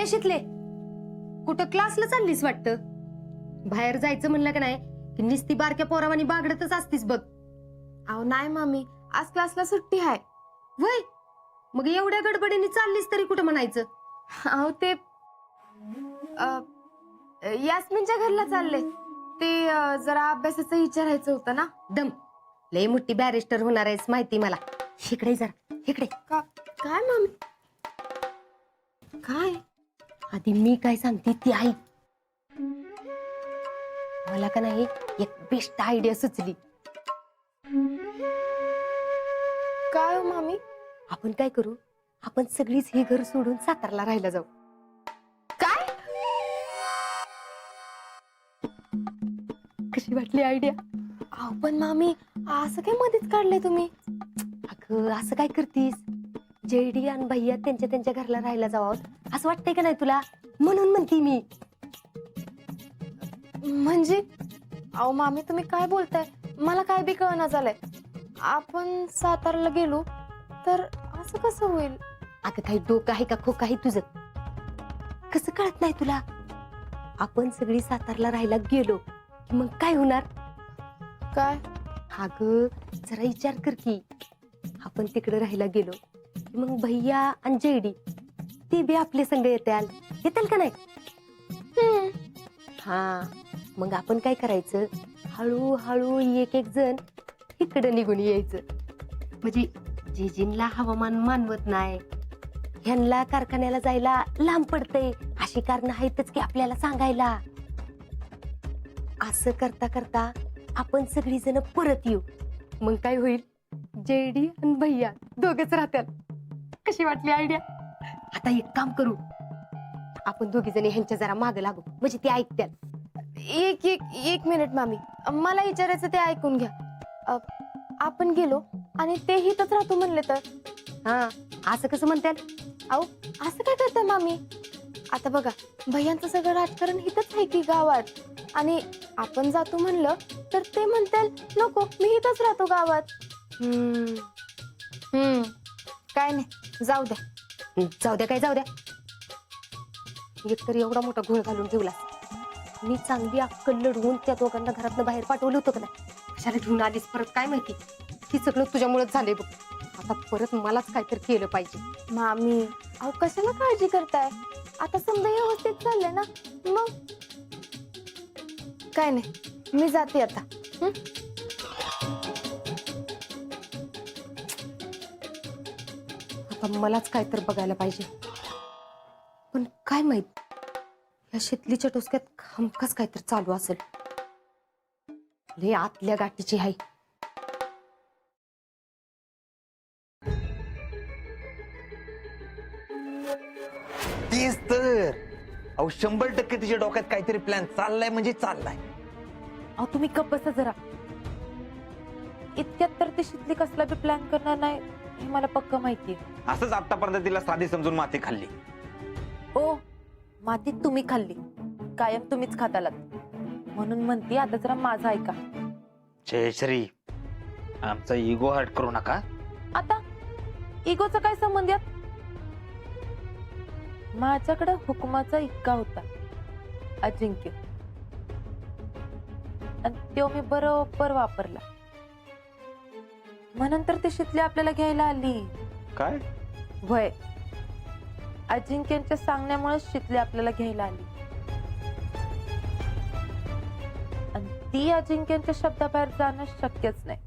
शिकले कुठं क्लासला चाललीस वाटतं? बाहेर जायचं म्हणलं का नाही की निस्ती बारक्या पोरावानी बागडतच असतीस बघ. अहो नाही मामी, आज क्लासला सुट्टी आहे. वय मग एवढ्या गडबडीने चाललीस तरी कुठं म्हणायचं? अहो ते यास्मिनच्या घरला चालले. ते जरा अभ्यासाचं विचारायचं होतं ना. दम लय मोठी बॅरिस्टर होणार आहेस माहिती मला. इकडे जरा इकडे. काय मामी? काय? आधी मी काय सांगते ती ऐक. मला का नाही एक बेस्ट आयडिया सुचली. काय हो मामी? आपण काय करू, आपण सगळीच हे घर सोडून सातारला राहायला जाऊ. काय? कशी वाटली आयडिया? अहो पण मामी, असं काय मध्येच काढलंय तुम्ही? अगं असं काय करतीस? जेडी आणि भैया त्यांच्या त्यांच्या घरला राहायला जावं असं वाटतंय का नाही तुला? म्हणून म्हणते मी. म्हणजे अहो मामी, तुम्ही काय बोलताय? मला काय बी कळना झालंय. आपण सातारला गेलो तर असं कसं होईल? अगं काही डोकं आहे का खोकं आहे तुझं? कसं कळत नाही तुला? आपण सगळी सातारला राहायला गेलो की मग काय होणार? काय? अगं जरा विचार कर की, आपण तिकडे राहायला गेलो की मग भैया आणि जेडी ते बी आपले संग येतील का नाही? हा मग आपण काय करायचं, हळूहळू एक एक जण इकडे निघून यायचं. म्हणजे जिजींना हवामान मानवत नाही, ह्यांना कारखान्याला जायला लांब पडतंय अशी कारण आहेतच की आपल्याला सांगायला. असं करता करता आपण सगळी जण परत येऊ. मग काय होईल, जेडी आणि भैया दोघच राहतात. कशी वाटली आयडिया? आता एक काम करू, आपण दोघी जणी ह्यांच्या जरा मागे लागू म्हणजे ते ऐकतात. एक मिनिट मामी, मला विचारायचं ते ऐकून घ्या. आपण गेलो आणि ते हितच राहतो म्हणले तर? हा असं कसं म्हणतात? अहो असं काय करताय मामी? आता बघा, भैयांचं सगळं राजकारण हितच आहे की गावात, आणि आपण जातो म्हणलं तर ते म्हणतात नको मी हितच राहतो गावात. काय नाही, जाऊ द्या. जाऊ द्या काय जाऊ द्या? एकतर एवढा मोठा घोळ घालून ठेवला. मी चांगली अक्कल लढवून त्या दोघांना घरातनं बाहेर पाठवलं होतं का नाही? कशाला घेऊन आलीस परत काय माहिती? ही सगळं तुझ्यामुळेच झालंय बघ. आता परत मलाच काहीतरी केलं पाहिजे. मामी अहो कशाला काळजी करताय? आता समजा व्यवस्थित चाललंय ना. मग काय नाही, मी जाते आता. आता मलाच काहीतरी बघायला पाहिजे. पण काय माहित, या शेतलीच्या टोसक्यात हमखास काहीतरी चालू असेल. लय आतल्या गाठीची आहे. तेच तर. अहो 100% तिच्या डोक्यात काहीतरी प्लॅन चाललाय म्हणजे चाललाय. अहो तुम्ही गप्प बसा जरा. इतक्यात तर ते शितली कसला बी प्लॅन करणार नाही हे मला पक्क माहितीये. असंच आतापर्यंत तिला साधी समजून माती खाल्ली. ओ माती तुम्ही खाल्ली, कायम तुम्हीच खात आलात. म्हणून म्हणते आता जरा माझा ऐका. जयश्री, आमचा इगो हर्ट करू नका. आता इगोचा काय संबंध यात? माझ्याकडे हुकुमाचा इक्का होता, अजिंक्य, आणि तो मी बरोबर वापरला. म्हणून तर ती शितली आपल्याला घ्यायला आली. काय? वय अजिंक्यांच्या सांगण्यामुळे शितली आपल्याला घ्यायला आली, आणि ती अजिंक्यांच्या शब्दाबाहेर जाणं शक्यच नाही.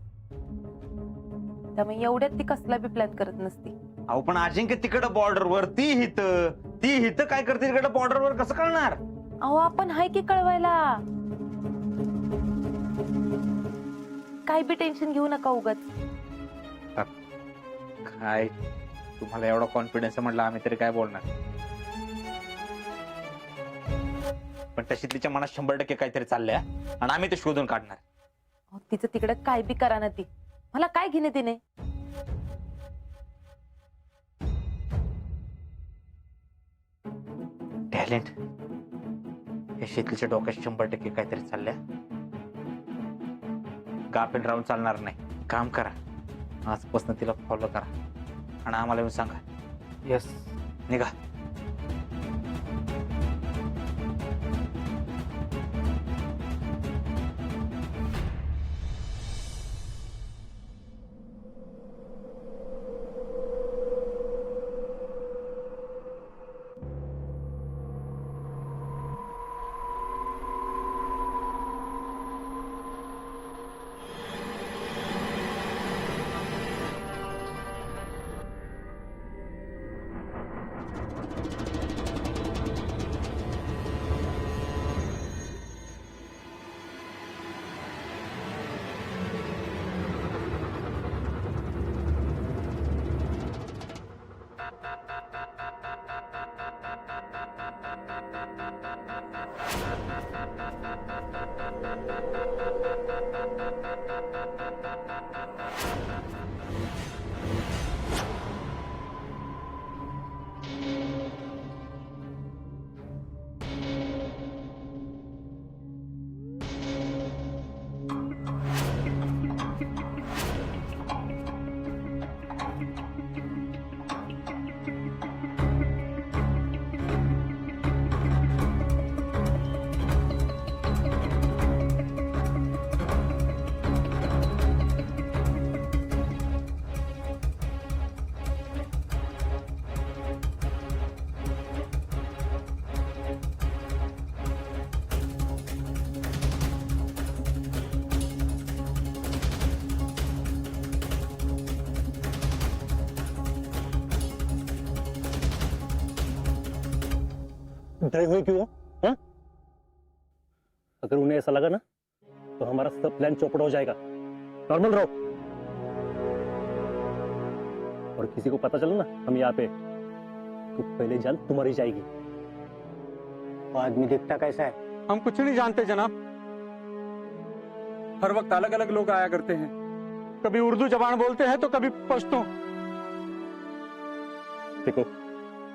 त्यामुळे एवढ्यात ती कसला बी प्लॅन करत नसती. अहो पण अजिंक्य तिकडं बॉर्डरवर, ती हित काय करते तिकडे बॉर्डरवर, कसं कळणार? अहो आपण हाय की कळवायला. काय बी टेन्शन घेऊ नका उगाच. काय तुम्हाला एवढा कॉन्फिडन्स म्हटलं, आम्ही तरी काय बोलणार. पण तशी तिच्या मनात 100% काहीतरी चाललंय आणि आम्ही ते शोधून काढणार. तिचं तिकडे काय बी करा ना, ती मला काय घेणे तिने. टॅलेंट या शेतीच्या डोक्यात 100% काहीतरी चाललंय. गाफील राहून चालणार नाही. काम करा, आजपासून तिला फॉलो करा आणि आम्हाला येऊन सांगा. यस. निघा. डरे हुए क्यों हो? हाँ? अगर उन्हें ऐसा लगा ना तो हमारा सब प्लान चौपट हो जाएगा। नॉर्मल रहो। और किसी को पता चला ना हम यहाँ पे, तो पहले जान तुम्हारी जाएगी। आदमी दिखता कैसा है? हम कुछ नहीं जानते जनाब। हर वक्त अलग अलग लोग आया करते हैं, कभी उर्दू जबान बोलते हैं तो कभी पश्तो। देखो,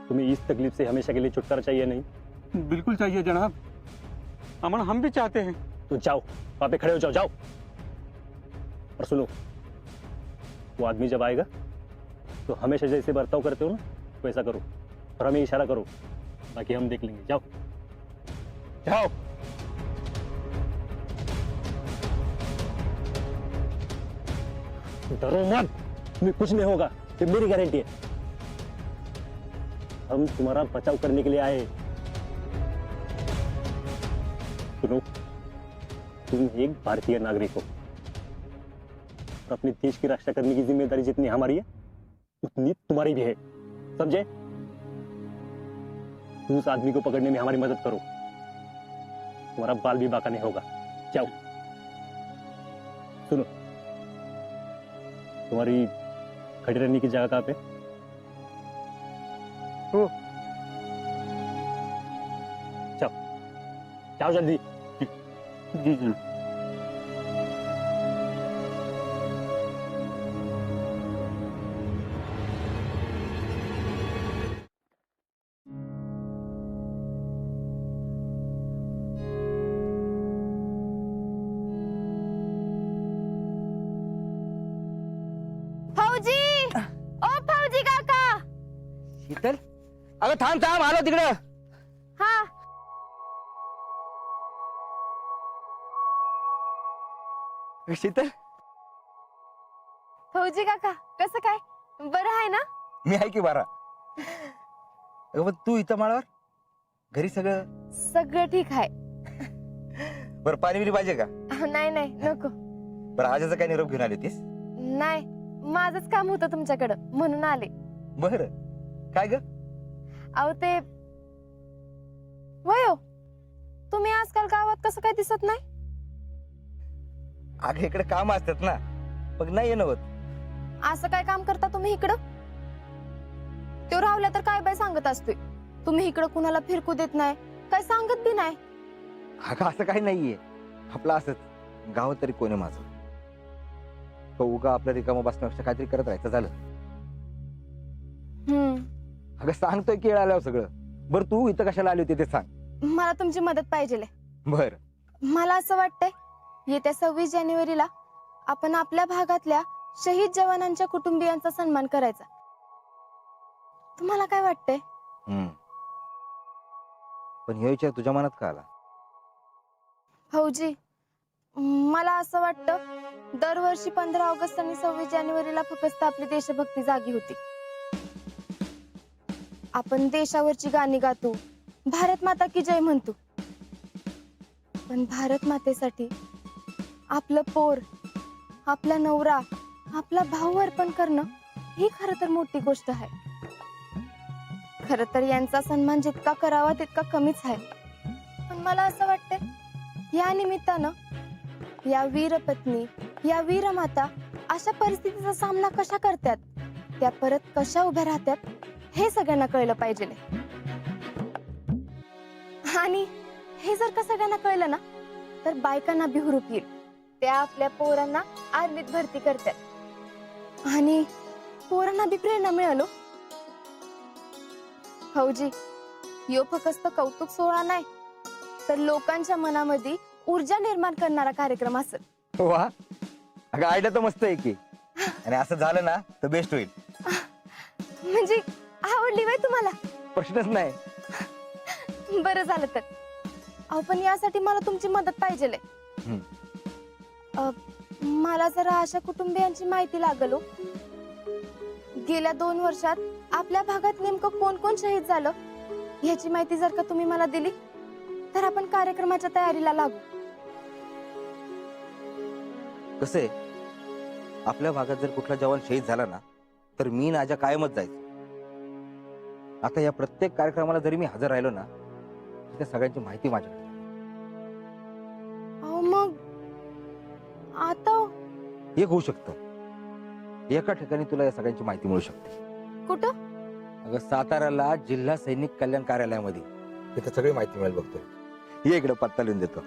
तुम्हें इस तकलीफ से हमेशा के लिए छुटकारा चाहिए नहीं? बिल्कुल चाहिए जनाब, अमन हम भी चाहते हैं। तो जाओ, वहां पे खड़े हो जाओ, जाओ। और सुनो, वो आदमी जब आएगा तो हमेशा जैसे बर्ताव करते हो ना वैसा करो, और हमें इशारा करो, बाकी हम देख लेंगे। जाओ जाओ। डरो मत, तुम्हें कुछ नहीं होगा, ये मेरी गारंटी है। हम तुम्हारा बचाव करने के लिए आए। सुनो, तुम एक भारतीय नागरिक हो और अपने देश की रक्षा करने की जिम्मेदारी जितनी हमारी है उतनी तुम्हारी भी है, समझे? तुम उस आदमी को पकड़ने में हमारी मदद करो, तुम्हारा बाल भी बाका नहीं होगा। जाओ। सुनो, तुम्हारी खड़ी रहने की जगह कहाँ पे? जाओ जाओ जल्दी। जी जी। फौजी, ओ फौजी काका. शीतल, अगं थांब थांब, आलो तिकडं. हा, शीतल, फौजी काका कसं काय, बरं आहे ना? मी आहे की बारा. अगं पण तू इथं माळावर, घरी सगळं सगळं ठीक आहे. बरं, पाणी बिणी पाहिजे का? नाही नाही नको. बरं, आजाचा काय निरोप घेऊन आली तीस? नाही, माझंच काम होतं तुमच्याकडं म्हणून आले. बर, काय ग? अहो ते वयो, तुम्ही आजकाल गावात कसं काय दिसत नाही? अगं इकडे काम असतात ना, मग नाही येणं होत. असं काय काम करता तुम्ही इकडं? तो राहुल्या तर काय बाय सांगत असतोय, तुम्ही इकडं कुणाला फिरकू देत नाही, काय सांगत बी नाही. अगं असं काही नाहीये, आपलं असंच. गावात तरी कोणी माझं तो उगा आपल्या रिकामा बसण्यापेक्षा काहीतरी करत राहायचं झालं. अगं सांगतोय की आल्यावर सगळं. बरं, तू इथं कशाला आली होती ते सांग. मला तुमची मदत पाहिजे. बर, मला असं वाटतंय, येत्या 26 जानेवारीला आपण आपल्या भागातल्या शहीद जवानांच्या कुटुंबियांचा सन्मान करायचा. तुम्हाला काय वाटतंय? पण हे विचार तुझ्या मनात का आला? फौजी, मला असं वाटतं दरवर्षी 15 ऑगस्ट आणि 26 जानेवारीला फक्त आपली देशभक्ती जागी होती. आपण देशावरची गाणी गातो, भारत माता की जय म्हणतो, पण भारत मातेसाठी आपलं पोर, आपला नवरा, आपला भाऊ अर्पण करणं ही खरं तर मोठी गोष्ट आहे. खरं तर यांचा सन्मान जितका करावा तितका कमीच आहे. पण मला असं वाटतंय, या निमित्तानं या वीरपत्नी, या वीरमाता अशा परिस्थितीचा सामना कशा करतात, त्या परत कशा उभ्या राहतात, हे सगळ्यांना कळलं पाहिजे. आणि हे जर का सगळ्यांना कळलं ना, तर बायकांना बी हुरूप येईल. त्या आपल्या पोरांना आर्मीत भरती करतात आणि पोरांना बी प्रेरणा मिळालो. फौजी, यो फक्त कौतुक सोहळा नाही तर लोकांच्या मनामध्ये ऊर्जा निर्माण करणारा कार्यक्रम असेल. वा, अगं आयडिया तर मस्त आहे की. आणि असं झालं ना तर बेस्ट होईल. म्हणजे आवडली बाई तुम्हाला? प्रश्नच नाही. बरं झालं तर. अहो पण यासाठी मला तुमची मदत पाहिजे. मला जरा अशा कुटुंबियांची माहिती लागल हो. गेल्या 2 वर्षात आपल्या भागात नेमकं कोण कोण शहीद झालं ह्याची माहिती जर का तुम्ही मला दिली तर आपण कार्यक्रमाच्या तयारीला लागू. कसं आहे, आपल्या भागात जर कुठला जवान शहीद झाला ना तर मी ना आजा कायमच जायचं. आता या प्रत्येक कार्यक्रमाला जरी मी हजर राहिलो ना तर त्या सगळ्यांची माहिती माझ्याकडे. अहो मग आता एक होऊ शकतं, एका ठिकाणी तुला या सगळ्यांची माहिती मिळू शकते. कुठं? अगं साताऱ्याला जिल्हा सैनिक कल्याण कार्यालयामध्ये तिथे सगळी माहिती मिळेल बघतो. ये इकडे पत्ता लिहून देतो.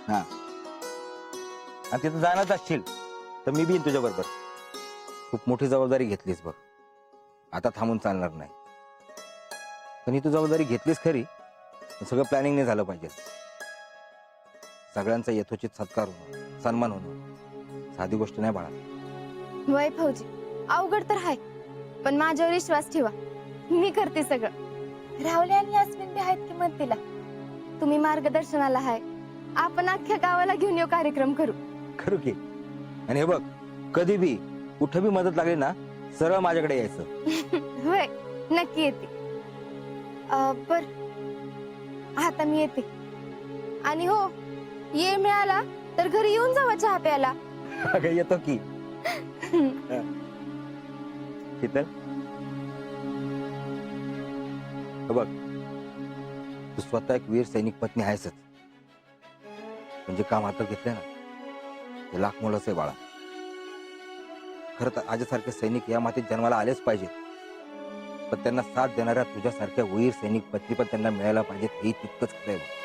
हा, आणि तिथे जाणार असशील तर मी बी तुझ्या बरोबर. खूप मोठी जबाबदारी घेतलीस बघ, आता थांबून चालणार नाही. पण ही तू जबाबदारी घेतलीस खरी, पण सगळं प्लॅनिंग नाही झालं पाहिजे. सगळ्यांचा यथोचित सत्कार होणं, सन्मान होणं साधी गोष्ट नाही बाळा. वय फौजी, अवघड तर हाय पण माझ्यावर विश्वास ठेवा, मी करते सगळं. राहुले आणि यास्मिन बी आहेत की मदतीला. तुम्ही मार्गदर्शनाला हाय. आपण अख्ख्या गावाला घेऊन येऊ, कार्यक्रम करू. करू की. आणि हे बघ, कधी बी कुठं बी मदत लागली ना सरळ माझ्याकडे यायचं. होय, नक्की येते. बर, आता मी येते. आणि हो, ये मिळाला तर घरी येऊन जावा चहा प्यायला. अगं येतो की. शीतल, हे बघ, तू स्वतः एक वीर सैनिक पत्नी आहेसच. म्हणजे काम हातात घेतलं ना ते लाख मोलाचं आहे बाळा. खरं तर आजसारखे सैनिक या मातीत जन्माला आलेच पाहिजेत, पण त्यांना साथ देणाऱ्या तुझ्यासारख्या वीर सैनिक पत्नी पण त्यांना मिळायला पाहिजेत, हे तितकंच खरं आहे बघ.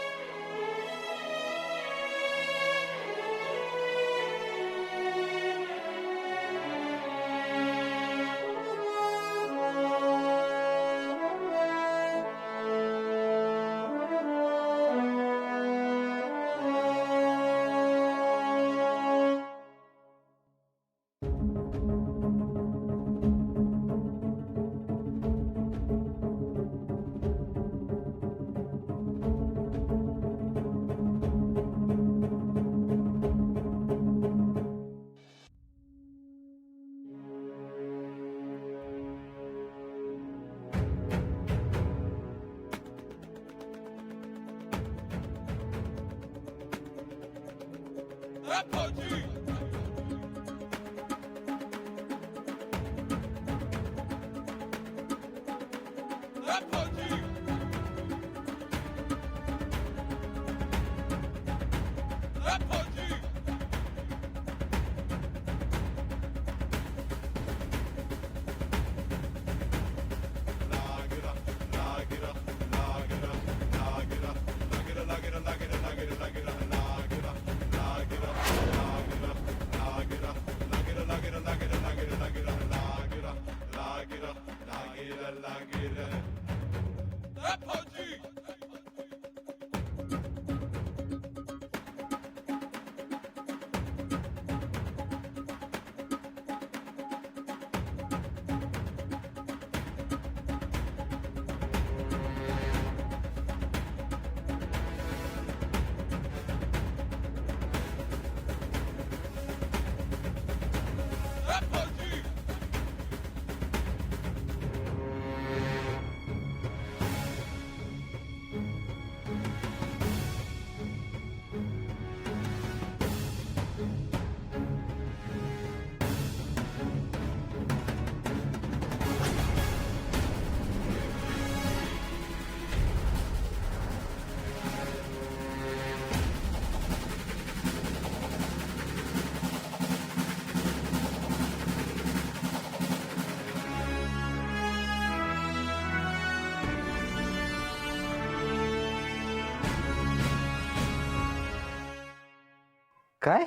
काय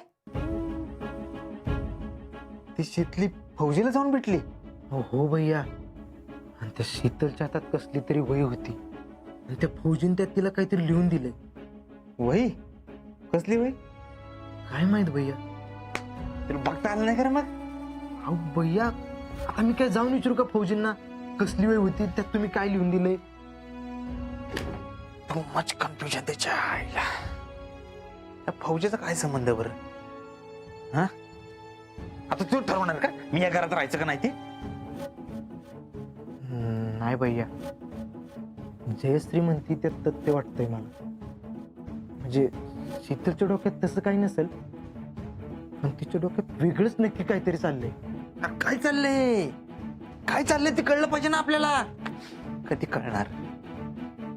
ती शीतली फौजीला जाऊन भेटली? हो भैया, आणि त्या शीतलच्या हातात कसली तरी वही होती आणि त्या फौजीने त्यात तिला काहीतरी लिहून दिलंय. वही? कसली वही? काय माहित भैया. तुला बघता आलं नाही का रे मग? अहो भैया, आता मी काय जाऊन विचारू का फौजींना कसली वही होती, त्यात तुम्ही काय लिहून दिलंय? टू मच कन्फ्युजन त्याच्या आईला. त्या फौजीचा काय संबंध बरं? हा, आता तू ठरवणार का मी या घरात राहायचं का नाही ते? नाही भैया, जयश्री म्हणती त्यात तथ्य वाटतंय मला. म्हणजे शीतलच्या डोक्यात तसं काही नसेल, पण तिच्या डोक्यात वेगळंच नक्की काहीतरी चाललंय. अरे काय चाललंय? काय चाललंय ते कळलं पाहिजे ना आपल्याला. कधी कळणार?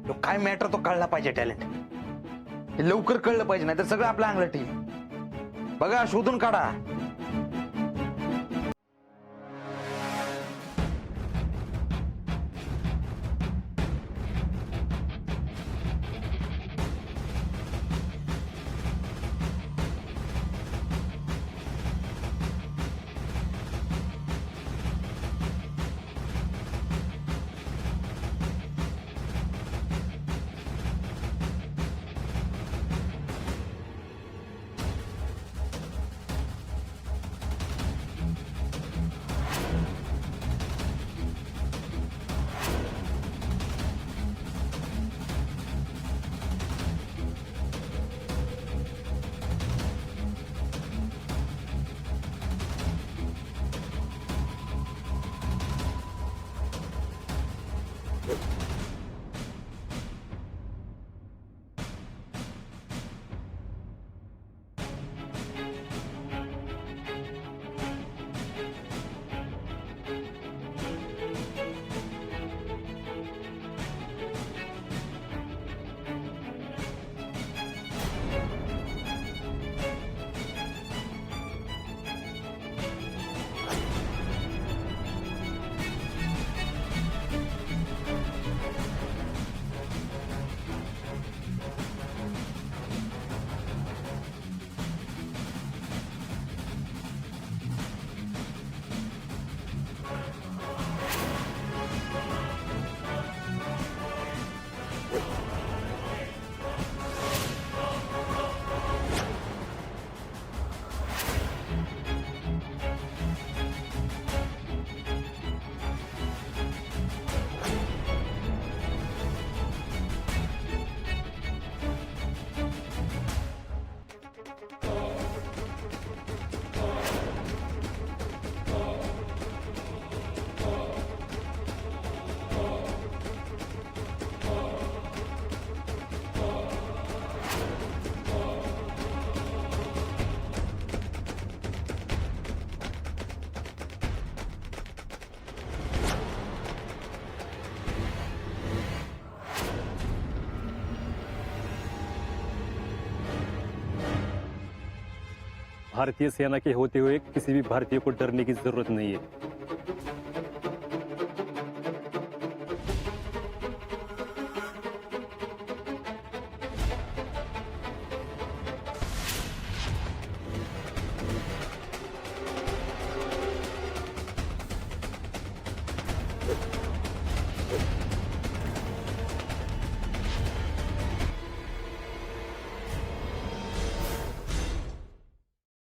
तो काय मॅटर तो कळला पाहिजे. टॅलेंट हे लवकर कळलं पाहिजे, नाही तर सगळं आपल्या अंगलट येईल. बघा, शोधून काढा. भारतीय सेना के होते हुए किसी भी भारतीय को डरने की जरूरत नहीं है.